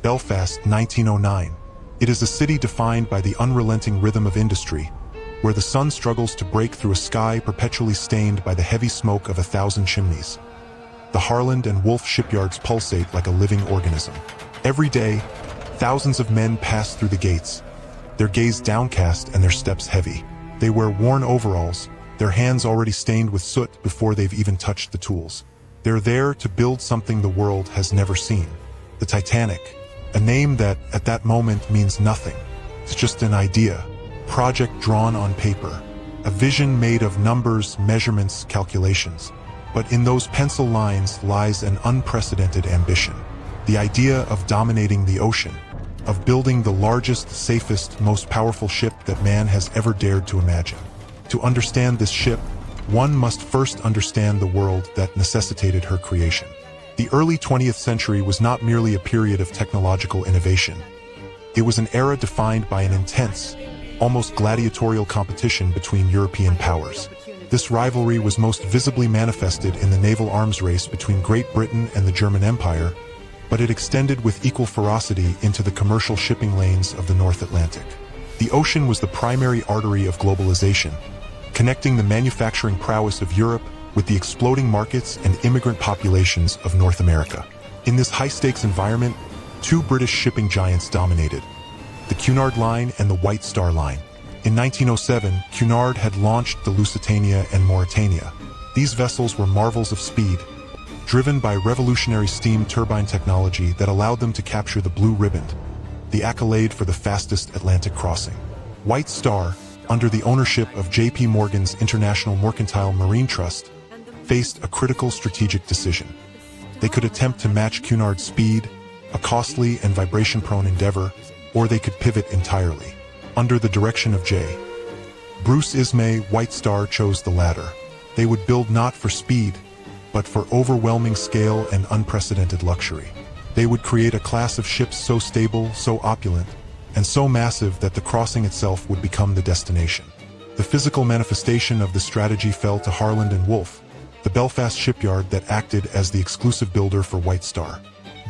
Belfast, 1909. It is a city defined by the unrelenting rhythm of industry, where the sun struggles to break through a sky perpetually stained by the heavy smoke of 1,000 chimneys. The Harland and Wolff shipyards pulsate like a living organism. Every day, thousands of men pass through the gates, their gaze downcast and their steps heavy. They wear worn overalls, their hands already stained with soot before they've even touched the tools. They're there to build something the world has never seen. The Titanic, a name that, at that moment, means nothing. It's just an idea, project drawn on paper, a vision made of numbers, measurements, calculations. But in those pencil lines lies an unprecedented ambition. The idea of dominating the ocean, of building the largest, safest, most powerful ship that man has ever dared to imagine. To understand this ship, one must first understand the world that necessitated her creation. The early 20th century was not merely a period of technological innovation. It was an era defined by an intense, almost gladiatorial competition between European powers. This rivalry was most visibly manifested in the naval arms race between Great Britain and the German Empire, but it extended with equal ferocity into the commercial shipping lanes of the North Atlantic. The ocean was the primary artery of globalization, connecting the manufacturing prowess of Europe with the exploding markets and immigrant populations of North America. In this high-stakes environment, two British shipping giants dominated: the Cunard Line and the White Star Line. In 1907, Cunard had launched the Lusitania and Mauretania. These vessels were marvels of speed, driven by revolutionary steam turbine technology that allowed them to capture the Blue Riband, the accolade for the fastest Atlantic crossing. White Star, under the ownership of J.P. Morgan's International Mercantile Marine Trust, faced a critical strategic decision. They could attempt to match Cunard's speed, a costly and vibration-prone endeavor, or they could pivot entirely. Under the direction of J. Bruce Ismay, White Star chose the latter. They would build not for speed, but for overwhelming scale and unprecedented luxury. They would create a class of ships so stable, so opulent, and so massive that the crossing itself would become the destination. The physical manifestation of this strategy fell to Harland and Wolff, the Belfast shipyard that acted as the exclusive builder for White Star.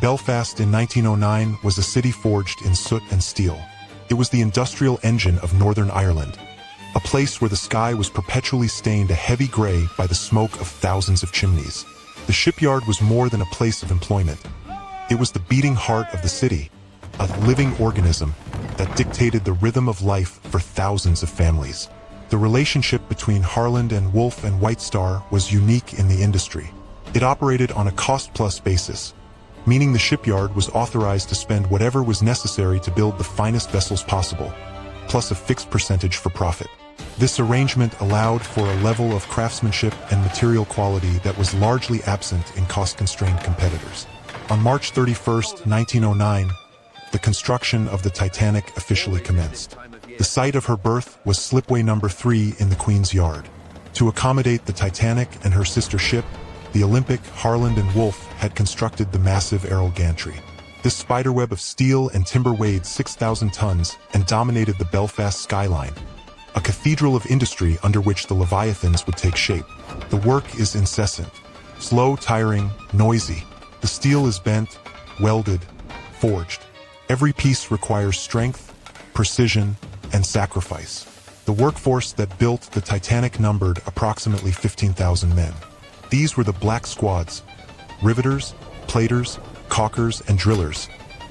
Belfast in 1909 was a city forged in soot and steel. It was the industrial engine of Northern Ireland, a place where the sky was perpetually stained a heavy gray by the smoke of thousands of chimneys. The shipyard was more than a place of employment. It was the beating heart of the city, a living organism that dictated the rhythm of life for thousands of families. The relationship between Harland and Wolff and White Star was unique in the industry. It operated on a cost-plus basis, meaning the shipyard was authorized to spend whatever was necessary to build the finest vessels possible, plus a fixed percentage for profit. This arrangement allowed for a level of craftsmanship and material quality that was largely absent in cost-constrained competitors. On March 31, 1909, the construction of the Titanic officially commenced. The site of her birth was slipway number 3 in the Queen's Yard. To accommodate the Titanic and her sister ship, the Olympic, Harland and Wolff had constructed the massive aerial gantry. This spiderweb of steel and timber weighed 6,000 tons and dominated the Belfast skyline, a cathedral of industry under which the Leviathans would take shape. The work is incessant, slow, tiring, noisy. The steel is bent, welded, forged. Every piece requires strength, precision, and sacrifice. The workforce that built the Titanic numbered approximately 15,000 men. These were the Black Squads, riveters, platers, caulkers, and drillers,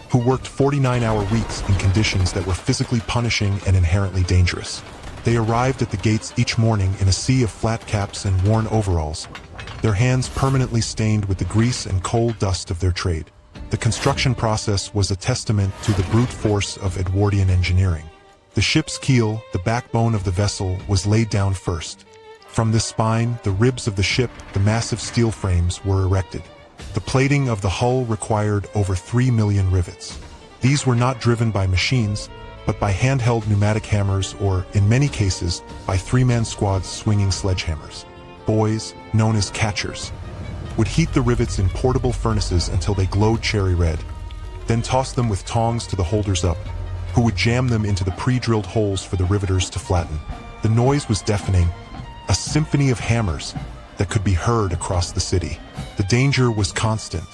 who worked 49-hour weeks in conditions that were physically punishing and inherently dangerous. They arrived at the gates each morning in a sea of flat caps and worn overalls, their hands permanently stained with the grease and coal dust of their trade. The construction process was a testament to the brute force of Edwardian engineering. The ship's keel, the backbone of the vessel, was laid down first. From this spine, the ribs of the ship, the massive steel frames, were erected. The plating of the hull required over 3 million rivets. These were not driven by machines, but by handheld pneumatic hammers or, in many cases, by three-man squads swinging sledgehammers. Boys, known as catchers, would heat the rivets in portable furnaces until they glowed cherry red, then toss them with tongs to the holders up, who would jam them into the pre-drilled holes for the riveters to flatten. The noise was deafening, a symphony of hammers that could be heard across the city. The danger was constant.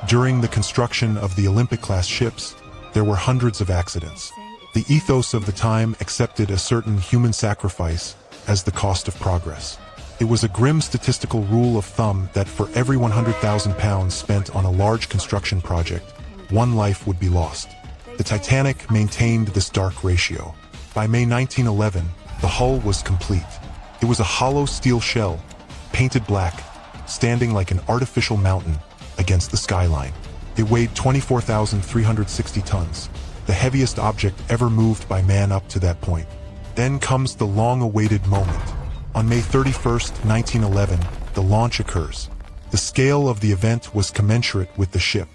During the construction of the Olympic-class ships, there were hundreds of accidents. The ethos of the time accepted a certain human sacrifice as the cost of progress. It was a grim statistical rule of thumb that for every £100,000 spent on a large construction project, one life would be lost. The Titanic maintained this dark ratio. By May 1911, the hull was complete. It was a hollow steel shell, painted black, standing like an artificial mountain against the skyline. It weighed 24,360 tons, the heaviest object ever moved by man up to that point. Then comes the long-awaited moment. On May 31, 1911, the launch occurs. The scale of the event was commensurate with the ship.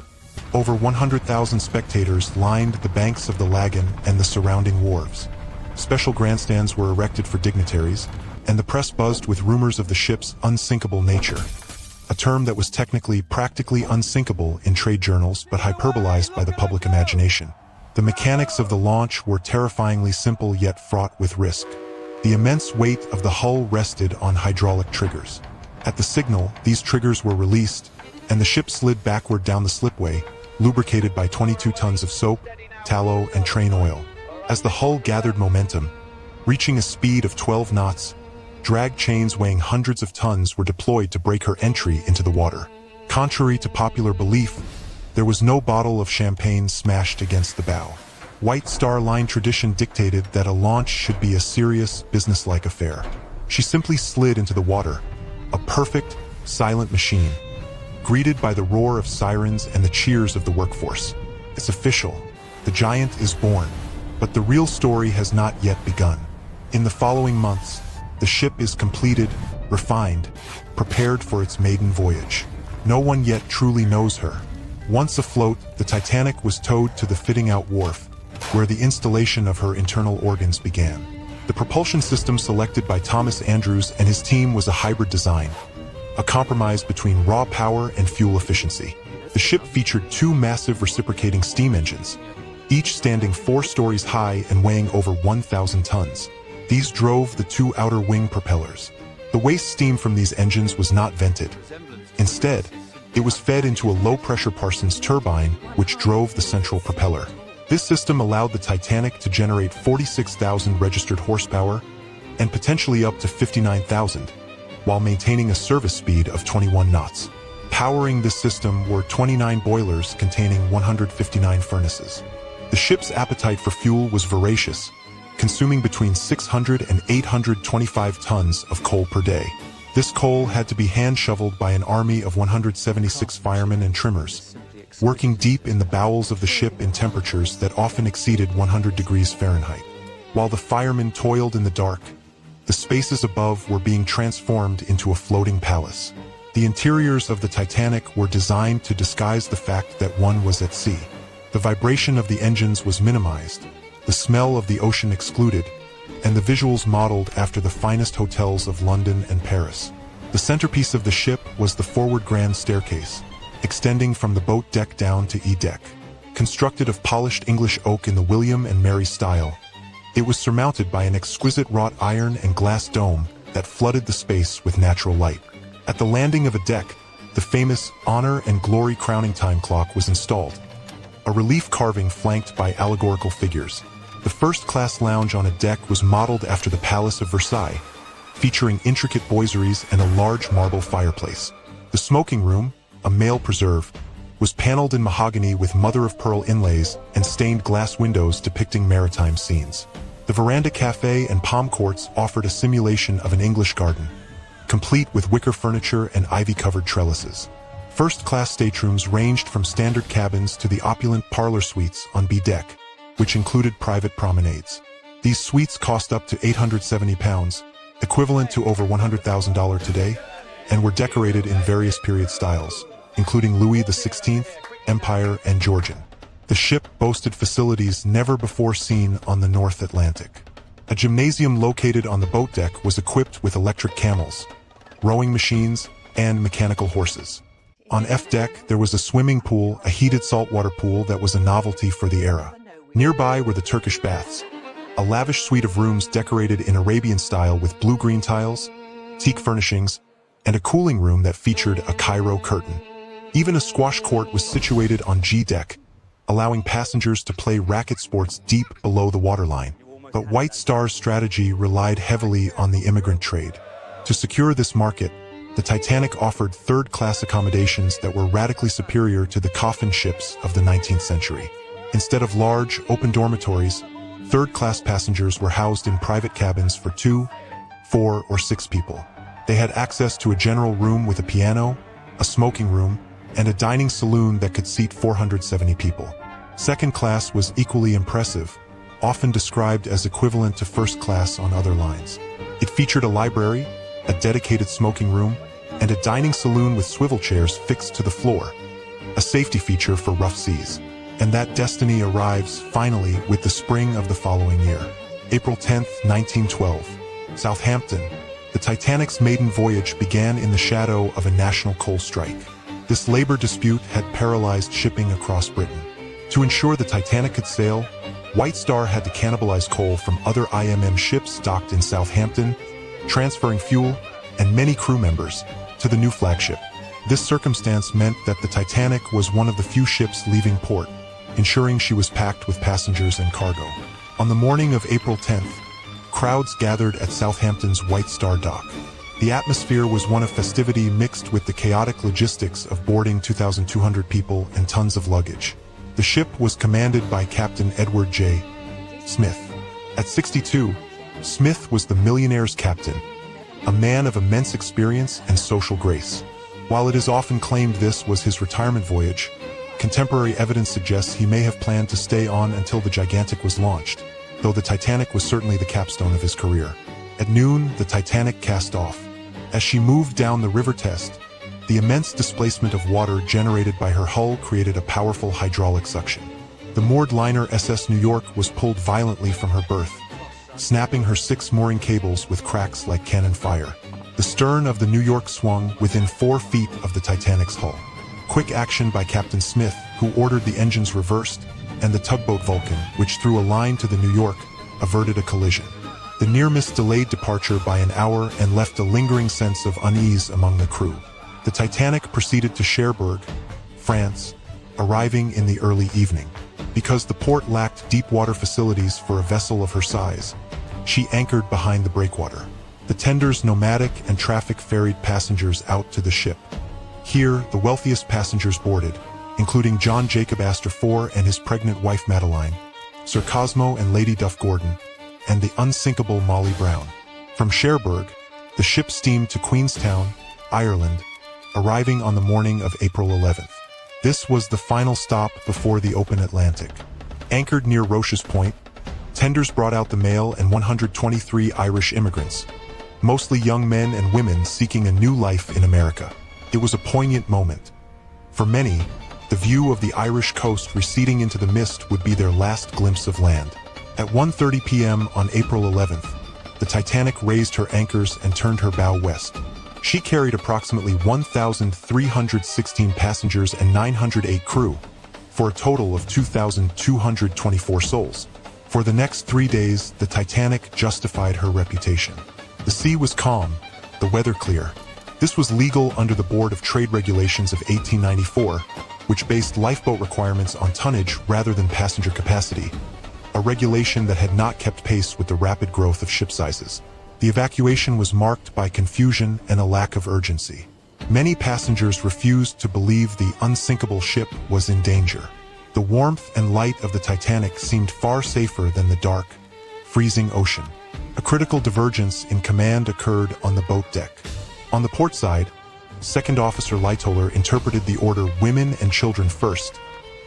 Over 100,000 spectators lined the banks of the Lagan and the surrounding wharves. Special grandstands were erected for dignitaries, and the press buzzed with rumors of the ship's unsinkable nature, a term that was technically practically unsinkable in trade journals but hyperbolized by the public imagination. The mechanics of the launch were terrifyingly simple yet fraught with risk. The immense weight of the hull rested on hydraulic triggers. At the signal, these triggers were released, and the ship slid backward down the slipway, lubricated by 22 tons of soap, tallow, and train oil. As the hull gathered momentum, reaching a speed of 12 knots, drag chains weighing hundreds of tons were deployed to break her entry into the water. Contrary to popular belief, there was no bottle of champagne smashed against the bow. White Star Line tradition dictated that a launch should be a serious, businesslike affair. She simply slid into the water, a perfect, silent machine, greeted by the roar of sirens and the cheers of the workforce. It's official. The giant is born. But the real story has not yet begun. In the following months, the ship is completed, refined, prepared for its maiden voyage. No one yet truly knows her. Once afloat, the Titanic was towed to the fitting-out wharf, where the installation of her internal organs began. The propulsion system selected by Thomas Andrews and his team was a hybrid design, a compromise between raw power and fuel efficiency. The ship featured two massive reciprocating steam engines, each standing 4 stories high and weighing over 1,000 tons. These drove the 2 outer wing propellers. The waste steam from these engines was not vented. Instead, it was fed into a low-pressure Parsons turbine, which drove the central propeller. This system allowed the Titanic to generate 46,000 registered horsepower and potentially up to 59,000, while maintaining a service speed of 21 knots. Powering this system were 29 boilers containing 159 furnaces. The ship's appetite for fuel was voracious, consuming between 600 and 825 tons of coal per day. This coal had to be hand-shoveled by an army of 176 firemen and trimmers, working deep in the bowels of the ship in temperatures that often exceeded 100 degrees Fahrenheit. While the firemen toiled in the dark, the spaces above were being transformed into a floating palace. The interiors of the Titanic were designed to disguise the fact that one was at sea. The vibration of the engines was minimized, the smell of the ocean excluded, and the visuals modeled after the finest hotels of London and Paris. The centerpiece of the ship was the forward grand staircase, extending from the boat deck down to E-deck. Constructed of polished English oak in the William and Mary style, it was surmounted by an exquisite wrought iron and glass dome that flooded the space with natural light. At the landing of a deck, the famous Honor and Glory crowning time clock was installed, a relief carving flanked by allegorical figures. The first-class lounge on a deck was modeled after the Palace of Versailles, featuring intricate boiseries and a large marble fireplace. The smoking room, a male preserve, was paneled in mahogany with mother-of-pearl inlays and stained glass windows depicting maritime scenes. The veranda cafe and palm courts offered a simulation of an English garden, complete with wicker furniture and ivy-covered trellises. First-class staterooms ranged from standard cabins to the opulent parlor suites on B-deck, which included private promenades. These suites cost up to £870, equivalent to over $100,000 today, and were decorated in various period styles, including Louis XVI, Empire, and Georgian. The ship boasted facilities never before seen on the North Atlantic. A gymnasium located on the boat deck was equipped with electric camels, rowing machines, and mechanical horses. On F-deck, there was a swimming pool, a heated saltwater pool that was a novelty for the era. Nearby were the Turkish baths, a lavish suite of rooms decorated in Arabian style with blue-green tiles, teak furnishings, and a cooling room that featured a Cairo curtain. Even a squash court was situated on G deck, allowing passengers to play racket sports deep below the waterline. But White Star's strategy relied heavily on the immigrant trade. To secure this market, the Titanic offered third-class accommodations that were radically superior to the coffin ships of the 19th century. Instead of large, open dormitories, third-class passengers were housed in private cabins for 2, 4, or 6 people. They had access to a general room with a piano, a smoking room, and a dining saloon that could seat 470 people. Second class was equally impressive, often described as equivalent to first class on other lines. It featured a library, a dedicated smoking room, and a dining saloon with swivel chairs fixed to the floor, a safety feature for rough seas. And that destiny arrives, finally, with the spring of the following year. April 10, 1912. Southampton. The Titanic's maiden voyage began in the shadow of a national coal strike. This labor dispute had paralyzed shipping across Britain. To ensure the Titanic could sail, White Star had to cannibalize coal from other IMM ships docked in Southampton, transferring fuel and many crew members to the new flagship. This circumstance meant that the Titanic was one of the few ships leaving port, ensuring she was packed with passengers and cargo. On the morning of April 10th, crowds gathered at Southampton's White Star dock. The atmosphere was one of festivity mixed with the chaotic logistics of boarding 2,200 people and tons of luggage. The ship was commanded by Captain Edward J. Smith. At 62, Smith was the millionaire's captain, a man of immense experience and social grace. While it is often claimed this was his retirement voyage, contemporary evidence suggests he may have planned to stay on until the Gigantic was launched, though the Titanic was certainly the capstone of his career. At noon, the Titanic cast off. As she moved down the River Test, the immense displacement of water generated by her hull created a powerful hydraulic suction. The moored liner SS New York was pulled violently from her berth, snapping her 6 mooring cables with cracks like cannon fire. The stern of the New York swung within 4 feet of the Titanic's hull. Quick action by Captain Smith, who ordered the engines reversed, and the tugboat Vulcan, which threw a line to the New York, averted a collision. The near-miss delayed departure by an hour and left a lingering sense of unease among the crew. The Titanic proceeded to Cherbourg, France, arriving in the early evening. Because the port lacked deep water facilities for a vessel of her size, she anchored behind the breakwater. The tender's nomadic and traffic ferried passengers out to the ship. Here, the wealthiest passengers boarded, including John Jacob Astor IV and his pregnant wife Madeline, Sir Cosmo and Lady Duff Gordon, and the unsinkable Molly Brown. From Cherbourg, the ship steamed to Queenstown, Ireland, arriving on the morning of April 11th. This was the final stop before the open Atlantic. Anchored near Roche's Point, tenders brought out the mail and 123 Irish immigrants, mostly young men and women seeking a new life in America. It was a poignant moment. For many, the view of the Irish coast receding into the mist would be their last glimpse of land. At 1:30 p.m. on April 11th, the Titanic raised her anchors and turned her bow west. She carried approximately 1,316 passengers and 908 crew, for a total of 2,224 souls. For the next 3 days, the Titanic justified her reputation. The sea was calm, the weather clear. This was legal under the Board of Trade Regulations of 1894, which based lifeboat requirements on tonnage rather than passenger capacity, a regulation that had not kept pace with the rapid growth of ship sizes. The evacuation was marked by confusion and a lack of urgency. Many passengers refused to believe the unsinkable ship was in danger. The warmth and light of the Titanic seemed far safer than the dark, freezing ocean. A critical divergence in command occurred on the boat deck. On the port side, Second Officer Lightoller interpreted the order "Women and Children First"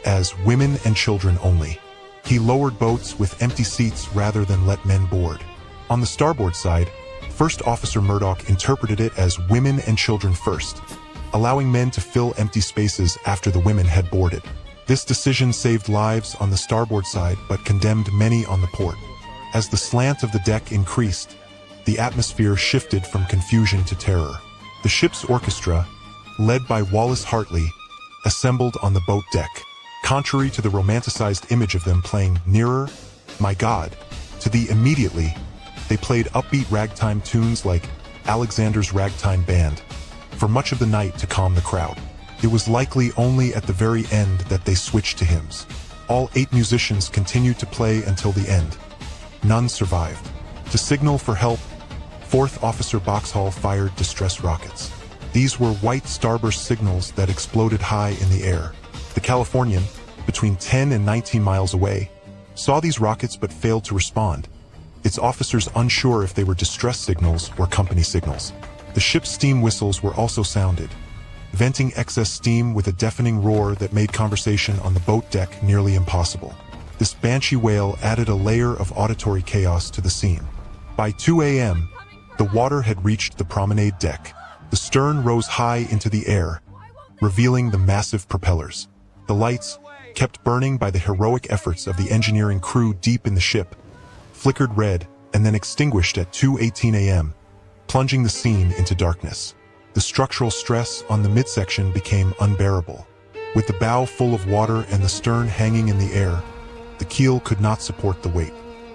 as "Women and Children Only." He lowered boats with empty seats rather than let men board. On the starboard side, First Officer Murdoch interpreted it as "Women and Children First," allowing men to fill empty spaces after the women had boarded. This decision saved lives on the starboard side but condemned many on the port. As the slant of the deck increased, the atmosphere shifted from confusion to terror. The ship's orchestra, led by Wallace Hartley, assembled on the boat deck. Contrary to the romanticized image of them playing "Nearer, My God," to the "Immediately," they played upbeat ragtime tunes like Alexander's Ragtime Band for much of the night to calm the crowd. It was likely only at the very end that they switched to hymns. All 8 musicians continued to play until the end. None survived. To signal for help, 4th Officer Boxhall fired distress rockets. These were white starburst signals that exploded high in the air. The Californian, between 10 and 19 miles away, saw these rockets but failed to respond, its officers unsure if they were distress signals or company signals. The ship's steam whistles were also sounded, venting excess steam with a deafening roar that made conversation on the boat deck nearly impossible. This banshee wail added a layer of auditory chaos to the scene. By 2 a.m., the water had reached the promenade deck. The stern rose high into the air, revealing the massive propellers. The lights, kept burning by the heroic efforts of the engineering crew deep in the ship, flickered red and then extinguished at 2:18 a.m., plunging the scene into darkness. The structural stress on the midsection became unbearable. With the bow full of water and the stern hanging in the air, the keel could not support the weight.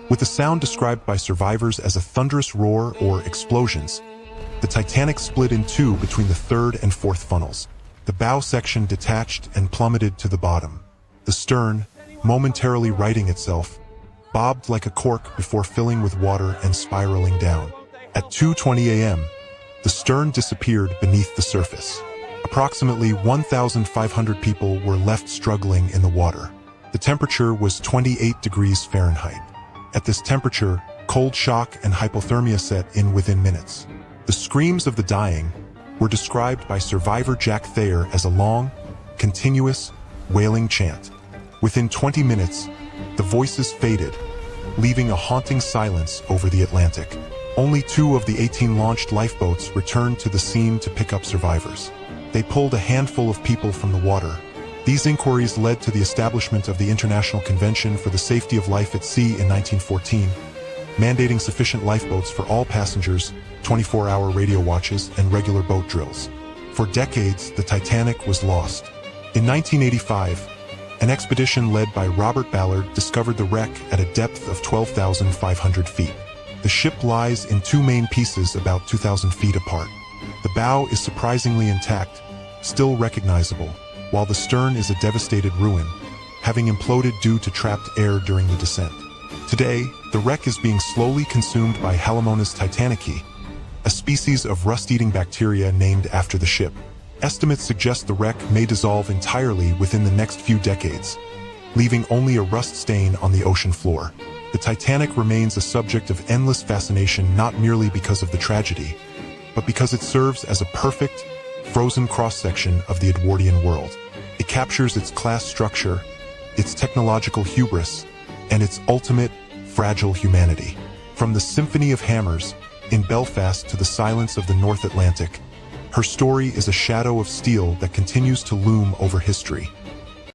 With the sound described by survivors as a thunderous roar or explosions, the Titanic split in two between the 3rd and 4th funnels. The bow section detached and plummeted to the bottom. The stern, momentarily righting itself, bobbed like a cork before filling with water and spiraling down. At 2:20 a.m., the stern disappeared beneath the surface. Approximately 1,500 people were left struggling in the water. The temperature was 28 degrees Fahrenheit. At this temperature, cold shock and hypothermia set in within minutes. The screams of the dying were described by survivor Jack Thayer as a long, continuous, wailing chant. Within 20 minutes, the voices faded, leaving a haunting silence over the Atlantic. Only 2 of the 18 launched lifeboats returned to the scene to pick up survivors. They pulled a handful of people from the water. These inquiries led to the establishment of the International Convention for the Safety of Life at Sea in 1914, mandating sufficient lifeboats for all passengers, 24-hour radio watches, and regular boat drills. For decades, the Titanic was lost. In 1985, an expedition led by Robert Ballard discovered the wreck at a depth of 12,500 feet. The ship lies in 2 main pieces about 2,000 feet apart. The bow is surprisingly intact, still recognizable, while the stern is a devastated ruin, having imploded due to trapped air during the descent. Today, the wreck is being slowly consumed by Halomonas titanici, a species of rust-eating bacteria named after the ship. Estimates suggest the wreck may dissolve entirely within the next few decades, leaving only a rust stain on the ocean floor. The Titanic remains a subject of endless fascination not merely because of the tragedy, but because it serves as a perfect, frozen cross-section of the Edwardian world. It captures its class structure, its technological hubris, and its ultimate, fragile humanity. From the symphony of hammers in Belfast to the silence of the North Atlantic, her story is a shadow of steel that continues to loom over history.